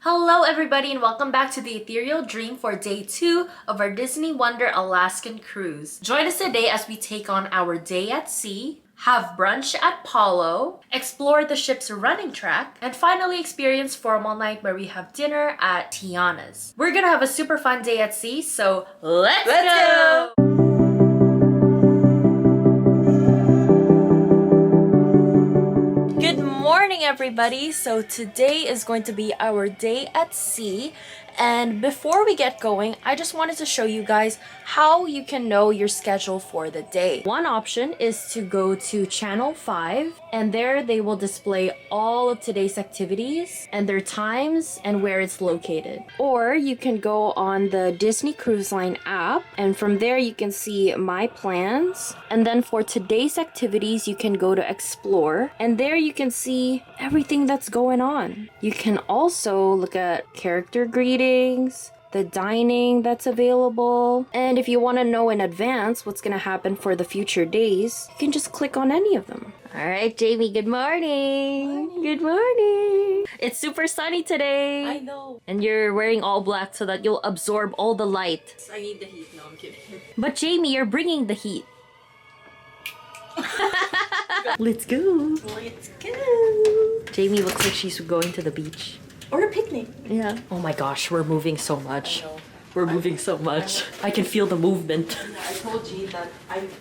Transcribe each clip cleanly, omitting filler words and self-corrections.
Hello everybody and welcome back to the Ethereal Dream for day 2 of our Disney Wonder Alaskan cruise. Join us today as we take on our day at sea, have brunch at Palo, explore the ship's running track, and finally experience formal night where we have dinner at Tiana's. We're gonna have a super fun day at sea, so let's go! Good morning everybody. So today is going to be our day at sea, and before we get going, I just wanted to show you guys how you can know your schedule for the day. One option is to go to channel 5, and there they will display all of today's activities and their times and where it's located. Or you can go on the Disney Cruise Line app, and from there you can see my plans, and then for today's activities you can go to explore, and there you can see everything that's going on. You can also look at character greetings, the dining that's available, and if you want to know in advance what's gonna happen for the future days, you can just click on any of them. Alright, Jamie, good morning. Good morning. It's super sunny today. I know. And you're wearing all black so that you'll absorb all the light. I need the heat. No, I'm kidding. But Jamie, you're bringing the heat. Let's go. Let's go. Jamie looks like she's going to the beach. Or a picnic. Yeah. Oh my gosh, we're moving so much. I know. We're moving so much. I can feel the movement. Yeah, I told Jeanne that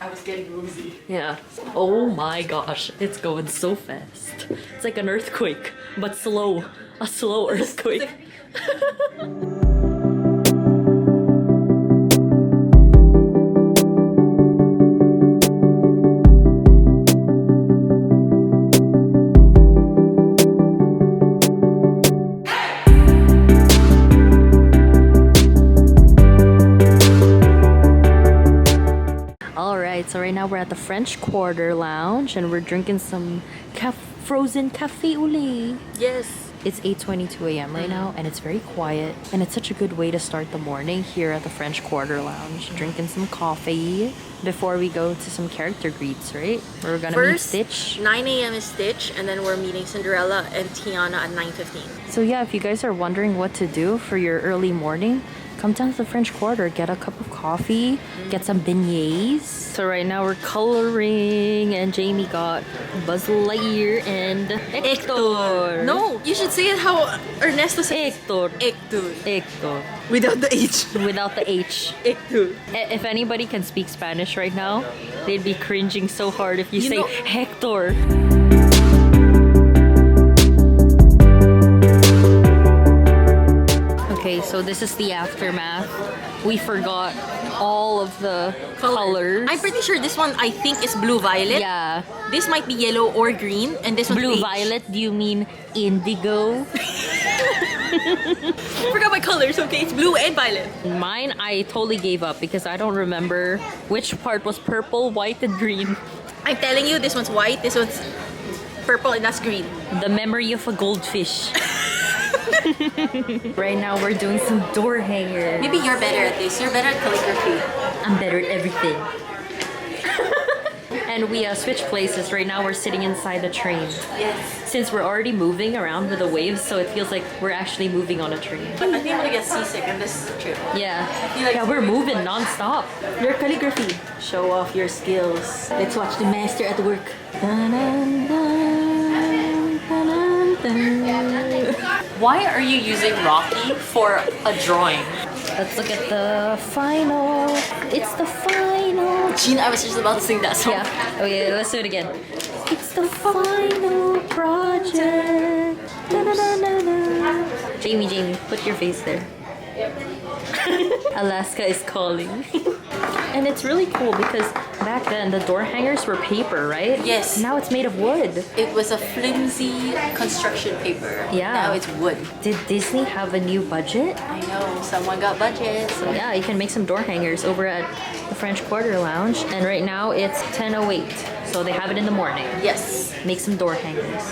I was getting woozy. Yeah. Oh my gosh, it's going so fast. It's like an earthquake, but slow. A slow earthquake. So right now we're at the French Quarter Lounge and we're drinking some frozen cafe au lait. Yes. It's 8:22 a.m. right now and it's very quiet, and it's such a good way to start the morning here at the French Quarter Lounge, drinking some coffee before we go to some character greets, right? We're gonna meet Stitch. 9 a.m. is Stitch, and then we're meeting Cinderella and Tiana at 9:15. So yeah, if you guys are wondering what to do for your early morning, come down to the French Quarter, get a cup of coffee, get some beignets. So right now we're coloring, and Jamie got Buzz Lightyear and Hector. No, you should say it how Ernesto says. Hector. Hector. Hector. Without the H. Without the H. Hector. If anybody can speak Spanish right now, they'd be cringing so hard if you say Hector. Okay, so this is the aftermath. We forgot all of the colors. I'm pretty sure this one I think is blue violet. Yeah. This might be yellow or green, and this one Blue beige. violet, do you mean indigo? Forgot my colors, okay? It's blue and violet. Mine, I totally gave up because I don't remember which part was purple, white, and green. I'm telling you, this one's white, this one's purple, and that's green. The memory of a goldfish. Right now we're doing some door hangers. Maybe you're better at this. You're better at calligraphy. I'm better at everything. And we switched places. Right now we're sitting inside the train. Yes. Since we're already moving around with the waves, so it feels like we're actually moving on a train. I think I'm gonna get seasick in this trip. Yeah. like Yeah, we're moving non-stop. Your calligraphy. Show off your skills. Let's watch the master at work. Why are you using Rocky for a drawing? Let's look at the final. It's the final. Jeanne, I was just about to sing that song. Yeah. Okay, let's do it again. It's the final project. Da-da-da-da-da. Jamie, put your face there. Alaska is calling. And it's really cool because back then the door hangers were paper, right? Yes. Now it's made of wood. It was a flimsy construction paper. Yeah. Now it's wood. Did Disney have a new budget? I know, someone got budget. So Yeah, you can make some door hangers over at the French Quarter Lounge. And right now it's 10:08. So they have it in the morning. yes. Make some door hangers.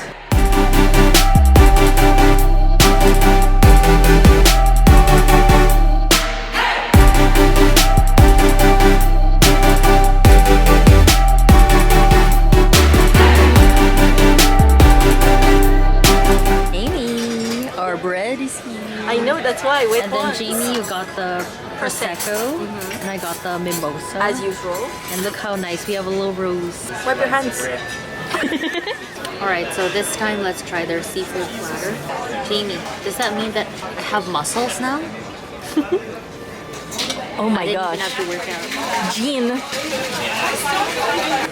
Amy, our bread is here. I know, that's why. Wait, And then Jamie, you got the Prosecco, and I got the Mimosa. as usual. And look how nice, we have a little rose. Wipe your hands. Alright, so this time let's try their seafood platter. Jamie, does that mean that I have muscles now? Oh my I didn't gosh. even have to work out. Jeanne.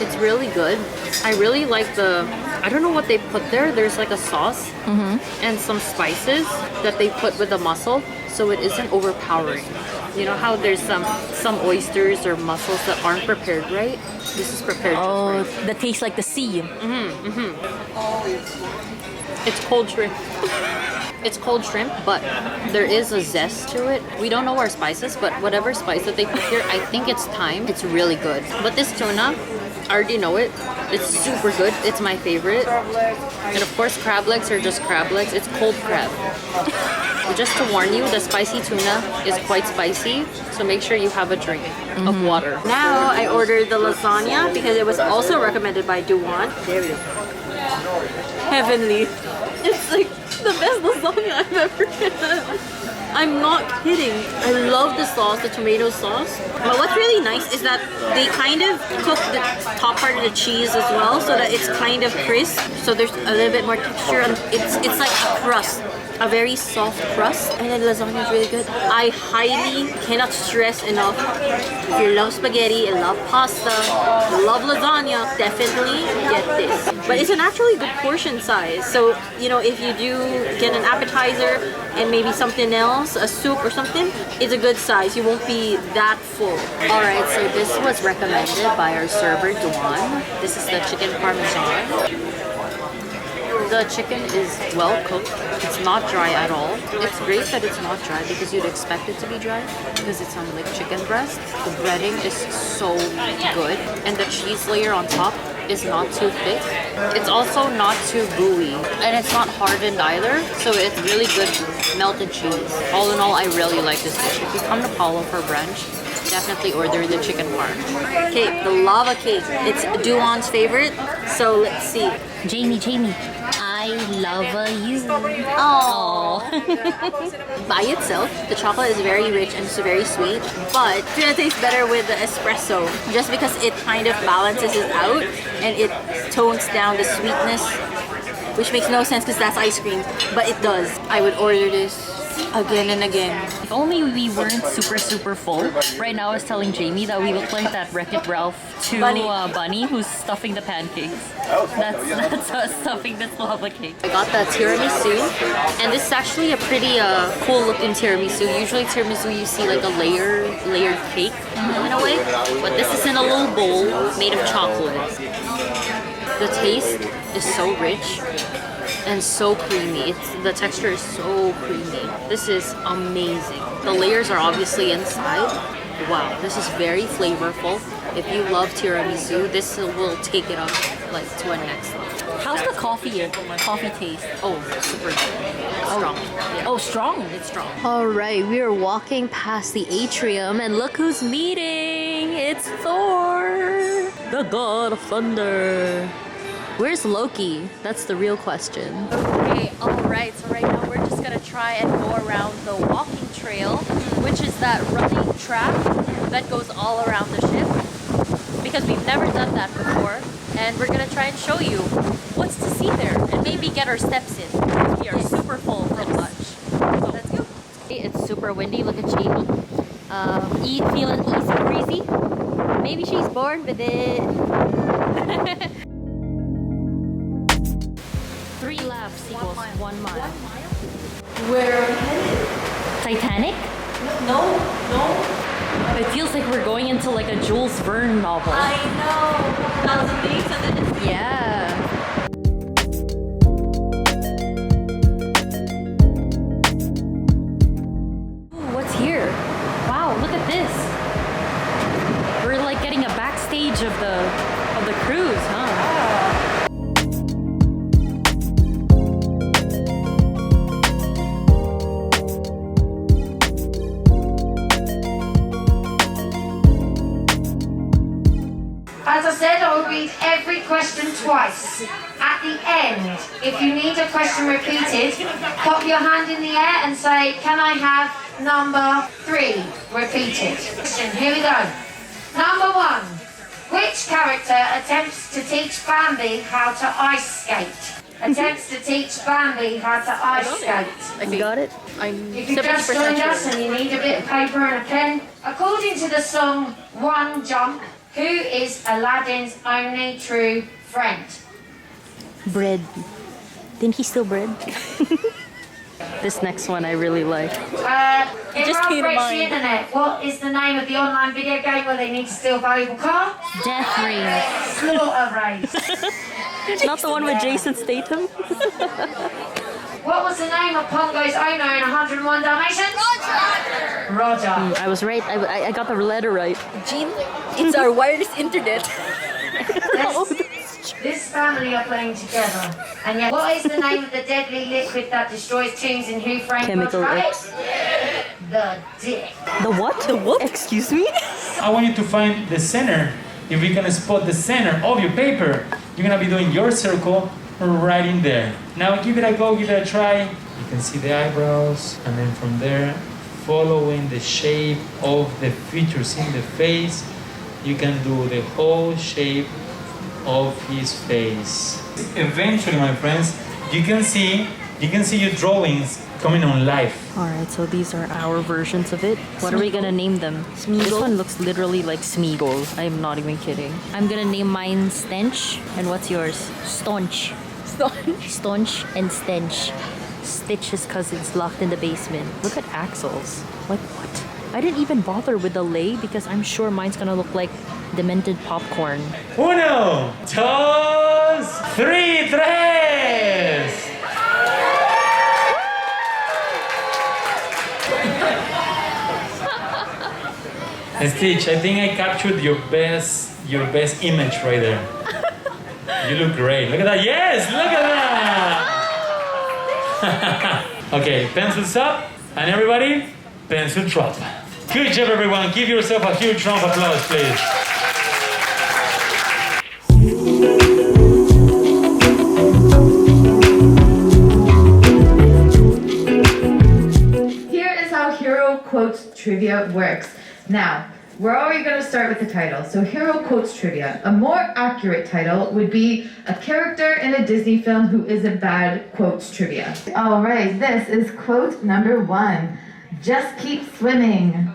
It's really good. I really like I don't know what they put there. There's like a sauce and some spices that they put with the mussel, so it isn't overpowering. You know how there's some oysters or mussels that aren't prepared right? This is prepared just right. That tastes like the sea. It's cold shrimp. It's cold shrimp, but there is a zest to it. We don't know our spices, but whatever spice that they put here, I think it's thyme. It's really good. But this tuna, I already know it. It's super good. It's my favorite. And of course, crab legs are just crab legs. It's cold crab. Just to warn you, the spicy tuna is quite spicy, so make sure you have a drink of water. Now I ordered the lasagna because it was also recommended by Duan. There we go. Heavenly. It's like the best lasagna I've ever had. I'm not kidding. I love the sauce, the tomato sauce. But what's really nice is that they kind of cook the top part of the cheese as well, so that it's kind of crisp. So there's a little bit more texture, and it's like a crust. A very soft crust, and then the lasagna is really good. I highly cannot stress enough, if you love spaghetti and love pasta, love lasagna, definitely get this. But it's an actually good portion size, so you know, if you do get an appetizer and maybe something else, a soup or something, it's a good size. You won't be that full. Alright, so this was recommended by our server, Duan. This is the chicken parmesan. The chicken is well cooked. It's not dry at all. It's great that it's not dry because you'd expect it to be dry because it sounds like chicken breast. The breading is so good, and the cheese layer on top is not too thick. It's also not too gooey, and it's not hardened either, so it's really good melted cheese. All in all, I really like this dish. If you come to Palo for brunch, definitely order the chicken parm. Okay, the lava cake. It's Duan's favorite, so let's see. Jamie, I love you. Oh. By itself, the chocolate is very rich and it's very sweet, but it's gonna taste better with the espresso just because it kind of balances it out and it tones down the sweetness, which makes no sense because that's ice cream, but it does. I would order this again and again. If only we weren't super full. Right now I was telling Jamie that we look like that Wreck-It Ralph to Bunny who's stuffing the pancakes. That's us stuffing this lava cake. I got the tiramisu, and this is actually a pretty cool looking tiramisu. Usually tiramisu you see like a layered cake in a way, but this is in a little bowl made of chocolate. The taste is so rich and so creamy. The texture is so creamy. This is amazing. The layers are obviously inside. Wow, this is very flavorful. If you love tiramisu, this will take it up like to a next level. How's the coffee taste? Oh, super good. Strong. Yeah. Oh, strong. It's strong. Alright, we are walking past the atrium and look who's meeting! It's Thor! The god of thunder! Where's Loki? That's the real question. Okay, alright, so right now we're just gonna try and go around the walking trail, which is that running track that goes all around the ship, because we've never done that before, and we're gonna try and show you what's to see there, and maybe get our steps in. We are super full from lunch. So let's go. It's super windy, look at Jamie. Feeling easy breezy. Maybe she's bored with it. 3 laps equals 1 mile. Where are we headed? Titanic? No. It feels like we're going into like a Jules Verne novel. I know. 1,000 Days and then it's... Yeah. Ooh, what's here? Wow, look at this. We're like getting a backstage of the cruise, huh? As I said, I will read every question twice. At at the end, if you need a question repeated, pop your hand in the air and say, can I have number 3 repeated? Question, here we go. Number 1. Which character attempts to teach Bambi how to ice skate? Attempts to teach Bambi how to ice skate. I got it. I'm If you've just joined us and you need a bit of paper and a pen, according to the song One Jump, who is Aladdin's only true friend? Bread. Didn't he steal bread? This next one I really like. In just came to breaks the mind. internet, what is the name of the online video game where they need to steal valuable car? Death Race. Slaughter Race. Not the one with Jason Statham? What was the name of Pongo's owner in 101 Dalmatians? Roger. I was right. I got the letter right. Jeanne, it's our wireless internet. This family are playing together. And yet, what is the name of the deadly liquid that destroys tombs in Who Framed Chemical Roger Rabbit? X. The dick. The what? The what? Excuse me? I want you to find the center. If we can spot the center of your paper, you're gonna be doing your circle right in there. Now give it a go, give it a try. You can see the eyebrows, and then from there, following the shape of the features in the face, you can do the whole shape of his face. Eventually, my friends, you can see your drawings coming on life. Alright, so these are our versions of it. What are we gonna name them? This one looks literally like Smeagol. I'm not even kidding. I'm gonna name mine Stench. And what's yours? Staunch. Staunch and Stench. Stitch his cousins locked in the basement. Look at Axel's. Like what? I didn't even bother with the lay because I'm sure mine's gonna look like demented popcorn. Uno, dos, tres. Stitch, I think I captured your best image right there. You look great. Look at that. Yes, look at that. Okay, pencils up, and everybody, pencil drop. Good job, everyone. Give yourself a huge round of applause, please. Here is how Hero Quotes Trivia works. Now, we're already going to start with the title. So, Hero Quotes Trivia. A more accurate title would be a character in a Disney film who isn't bad quotes trivia. All right, this is quote number 1. Just keep swimming.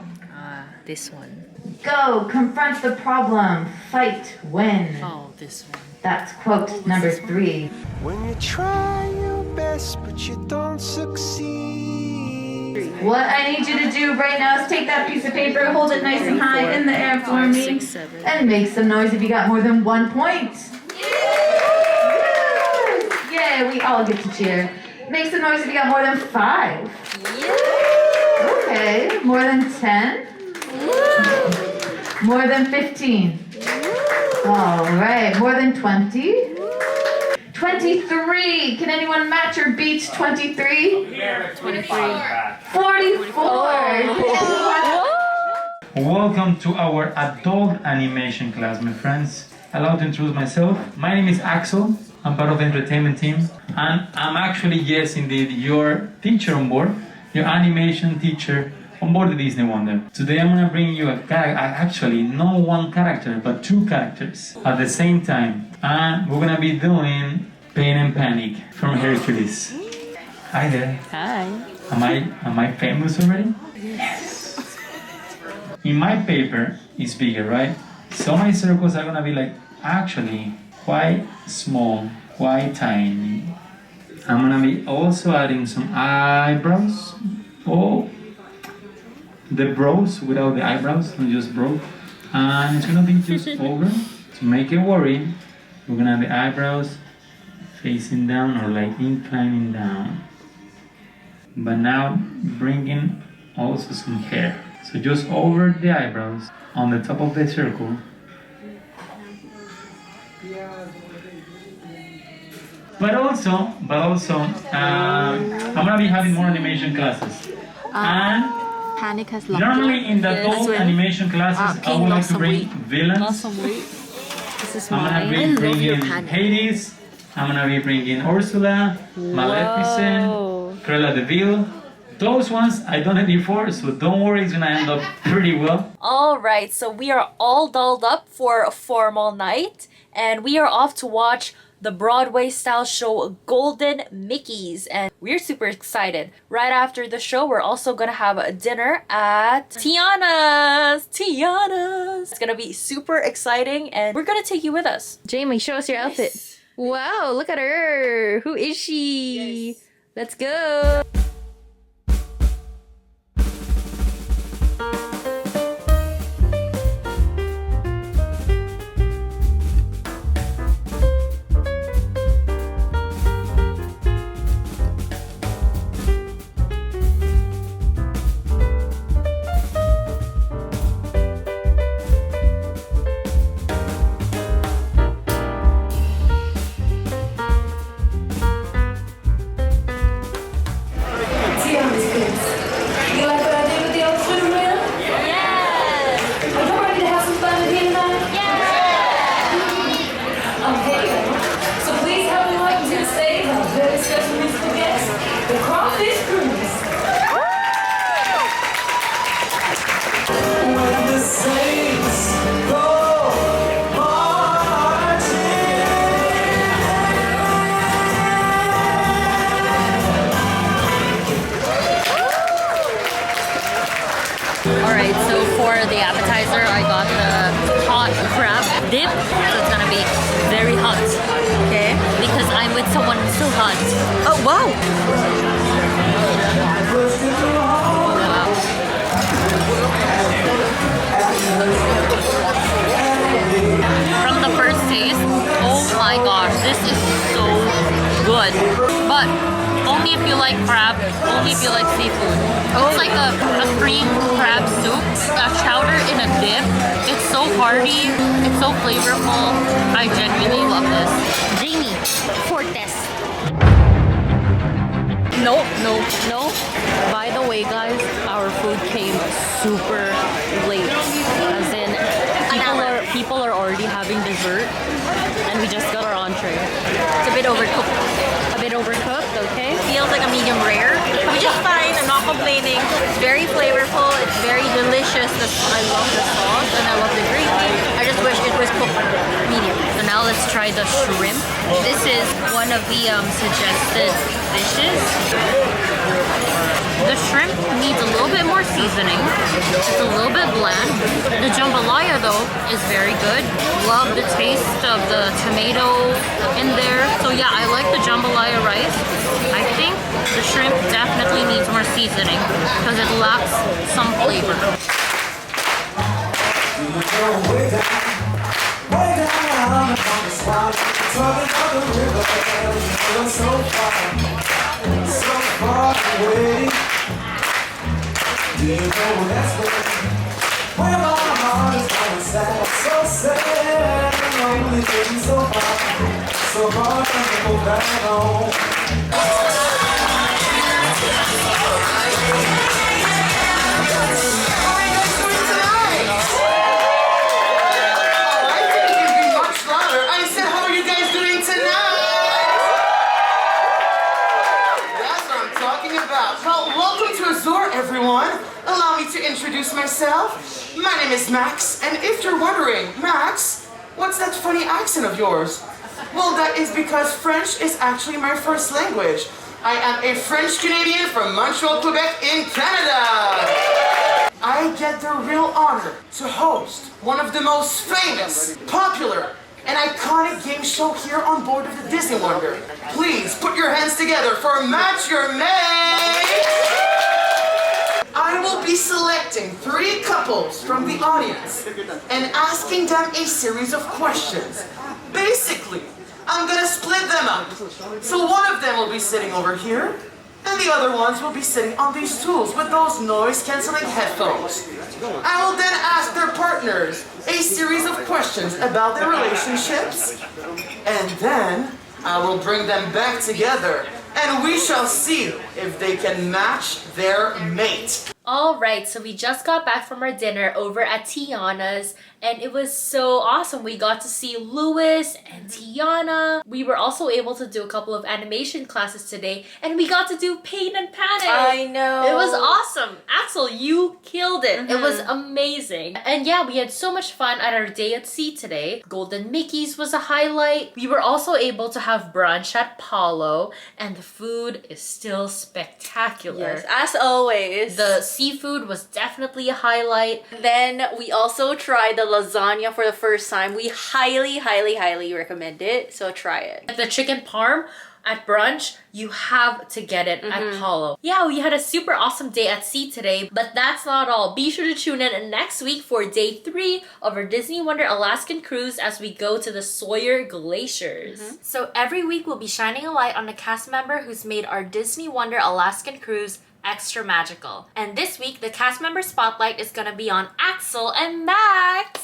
This one. Go, confront the problem. Fight, win. Oh, this one. That's quote number 3. When you try your best but you don't succeed. What I need you to do right now is take that piece of paper, hold it nice and high in the air for me, 6, 7. and make some noise if you got more than 1 point. Yeah, we all get to cheer. Make some noise if you got more than 5. Okay, more than 10. More than 15. All right, more than 20. 23. Can anyone match or beat 23? 23. 44. Welcome to our adult animation class, my friends. Allow to introduce myself. My name is Axel. I'm part of the entertainment team. And I'm actually, yes, indeed, your teacher on board, your animation teacher on board the Disney Wonder. Today I'm gonna bring you a character, actually not one character, but 2 characters at the same time. And we're gonna be doing Pain and Panic from Hercules. Hi there. Hi. Am I famous already? Yes. In my paper, it's bigger, right? So my circles are gonna be like actually quite small, quite tiny. I'm gonna be also adding some eyebrows. Oh, the brows without the eyebrows, not just brow. And it's gonna be just over. To make it worry, we're gonna have the eyebrows facing down or like inclining down. But now bringing also some hair. So just over the eyebrows, on the top of the circle. But also, I'm gonna be having more animation classes. And Panic has lost normally in the adult animation classes, I would like to bring villains. Lost some weight. This is I'm gonna mine. be bringing Hades, I'm gonna be bringing Ursula, Maleficent, Cruella de Vil. Those ones I donated for, so don't worry, it's gonna end up pretty well. Alright, so we are all dolled up for a formal night, and we are off to watch the Broadway style show Golden Mickeys, and we're super excited. Right after the show, we're also gonna have a dinner at Tiana's. It's gonna be super exciting, and we're gonna take you with us. Jamie, show us your outfit. Wow, look at her. Who is she? Yes. Let's go. Alright, so for the appetizer, I got the hot crab dip. So it's gonna be very hot. Okay. Because I'm with someone so hot. Oh, wow. From the first taste, oh my gosh, this is so good. But only if you like crab, only if you like seafood. It's like a cream crab soup, a chowder in a dip. It's so hearty, it's so flavorful. I genuinely love this. Jamie, Fortes. No. By the way, guys, our food came super late. As in, people are already having dessert, and we just got our entree. It's a bit overcooked. A bit overcooked, okay? Feels like a medium rare, which is fine. I'm not complaining. It's very flavorful. It's very delicious. I love the sauce and I love the gravy. I just wish it was cooked medium. So now let's try the shrimp. This is one of the suggested dishes. The shrimp needs a little bit more seasoning. It's a little bit bland. The jambalaya though is very good. Love the taste of the tomato in there. So yeah, I like the jambalaya rice. I think the shrimp definitely needs more seasoning because it lacks some flavor. Do you know that's where my heart is going sad, so sad, and lonely, getting so far to go back home. Everyone, allow me to introduce myself. My name is Max, and if you're wondering, Max, what's that funny accent of yours? Well, that is because French is actually my first language. I am a French Canadian from Montreal, Quebec in Canada. I get the real honor to host one of the most famous, popular, and iconic game show here on board of the Disney Wonder. Please put your hands together for Match Your Mate. I will be selecting 3 couples from the audience and asking them a series of questions. Basically, I'm gonna split them up. So one of them will be sitting over here, and the other ones will be sitting on these stools with those noise-canceling headphones. I will then ask their partners a series of questions about their relationships, and then I will bring them back together, and we shall see if they can match their mate. Alright, so we just got back from our dinner over at Tiana's and it was so awesome. We got to see Louis and Tiana. We were also able to do a couple of animation classes today and we got to do Pain and Panic. I know. It was awesome. Axel, you killed it. It was amazing. And yeah, we had so much fun at our day at sea today. Golden Mickey's was a highlight. We were also able to have brunch at Palo and the food is still spectacular. Yes, as always. The seafood was definitely a highlight. Then we also tried the lasagna for the first time. We highly, highly, highly recommend it. So try it. The chicken parm at brunch, you have to get it at Palo. Yeah, we had a super awesome day at sea today, but that's not all. Be sure to tune in next week for day 3 of our Disney Wonder Alaskan cruise as we go to the Sawyer Glaciers. So every week we'll be shining a light on a cast member who's made our Disney Wonder Alaskan cruise extra magical. And this week, the cast member spotlight is gonna be on Axel and Max.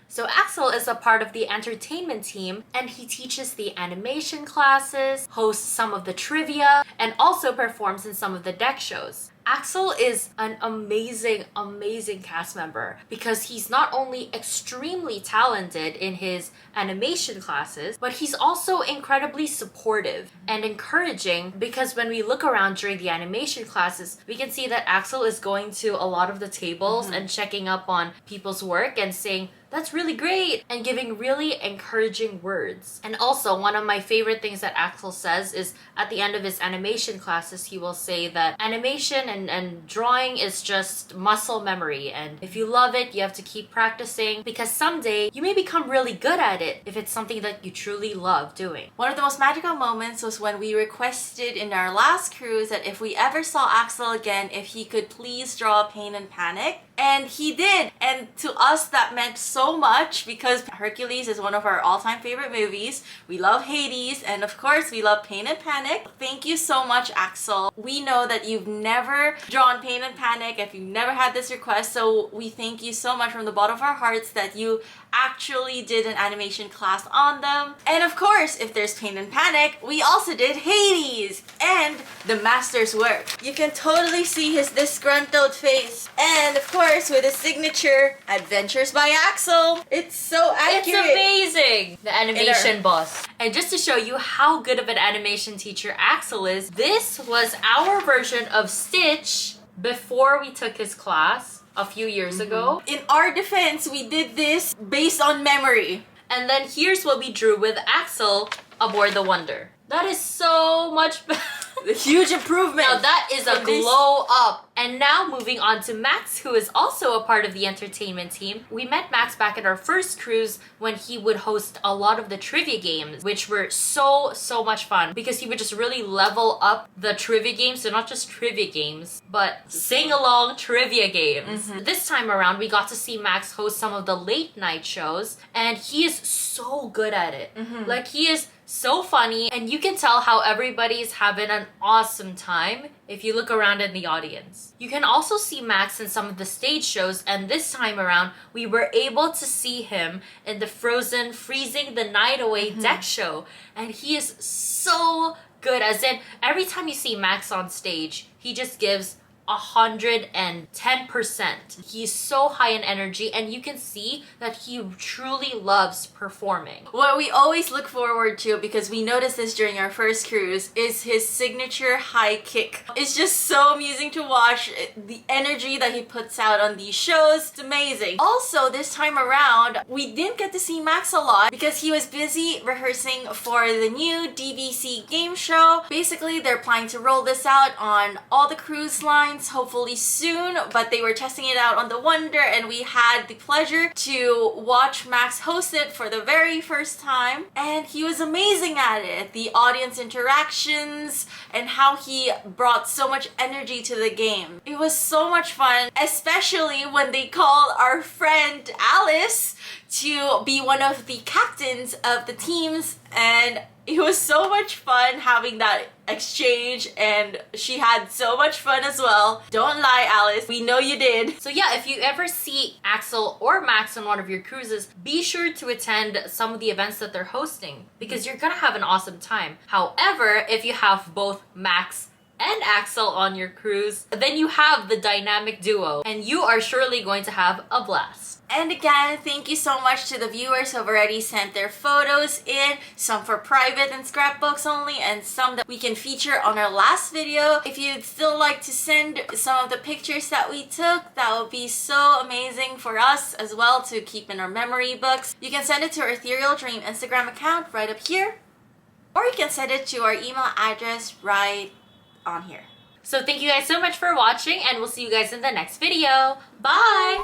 So Axel is a part of the entertainment team and he teaches the animation classes, hosts some of the trivia, and also performs in some of the deck shows. Axel is an amazing, amazing cast member because he's not only extremely talented in his animation classes, but he's also incredibly supportive and encouraging because when we look around during the animation classes, we can see that Axel is going to a lot of the tables and checking up on people's work and saying, "That's really great," and giving really encouraging words. And also, one of my favorite things that Axel says is at the end of his animation classes, he will say that animation and drawing is just muscle memory. And if you love it, you have to keep practicing because someday you may become really good at it if it's something that you truly love doing. One of the most magical moments was when we requested in our last cruise that if we ever saw Axel again, if he could please draw Pain and Panic. And he did. And to us, that meant so much because Hercules is one of our all-time favorite movies. We love Hades, and of course, we love Pain and Panic. Thank you so much, Axel. We know that you've never drawn Pain and Panic if you've never had this request, so we thank you so much from the bottom of our hearts that you actually did an animation class on them. And of course, if there's Pain and Panic, we also did Hades and the master's work. You can totally see his disgruntled face. And of course, with his signature, Adventures by Axel. It's so accurate. It's amazing! The animation boss. And just to show you how good of an animation teacher Axel is, this was our version of Stitch before we took his class a few years ago. In our defense, we did this based on memory. And then here's what we drew with Axel aboard the Wonder. That is so much better. The huge improvement. Now that is a glow up. And now moving on to Max, who is also a part of the entertainment team. We met Max back at our first cruise when he would host a lot of the trivia games, which were so much fun because he would just really level up the trivia games. So not just trivia games, but sing-along trivia games. This time around, we got to see Max host some of the late night shows and he is so good at it. Like he is so funny and you can tell how everybody's having an awesome time if you look around in the audience. You can also see Max in some of the stage shows and this time around we were able to see him in the Frozen Freezing the Night Away deck show and he is so good, as in every time you see Max on stage he just gives 110%. He's so high in energy and you can see that he truly loves performing. What we always look forward to, because we noticed this during our first cruise, is his signature high kick. It's just so amusing to watch. The energy that he puts out on these shows, it's amazing. Also, this time around, we didn't get to see Max a lot because he was busy rehearsing for the new DVC game show. Basically, they're planning to roll this out on all the cruise lines hopefully soon, but they were testing it out on the Wonder and we had the pleasure to watch Max host it for the very first time and he was amazing at it. The audience interactions and how he brought so much energy to the game. It was so much fun, especially when they called our friend Alice to be one of the captains of the teams, and it was so much fun having that exchange and she had so much fun as well. Don't lie, Alice, we know you did. So yeah, if you ever see Axel or Max on one of your cruises, be sure to attend some of the events that they're hosting because you're gonna have an awesome time. However, if you have both Max and Axel on your cruise, then you have the dynamic duo, and you are surely going to have a blast. And again, thank you so much to the viewers who have already sent their photos in, some for private and scrapbooks only, and some that we can feature on our last video. If you'd still like to send some of the pictures that we took, that would be so amazing for us as well to keep in our memory books. You can send it to our Ethereal Dream Instagram account right up here, or you can send it to our email address right on here. So thank you guys so much for watching, and we'll see you guys in the next video. Bye!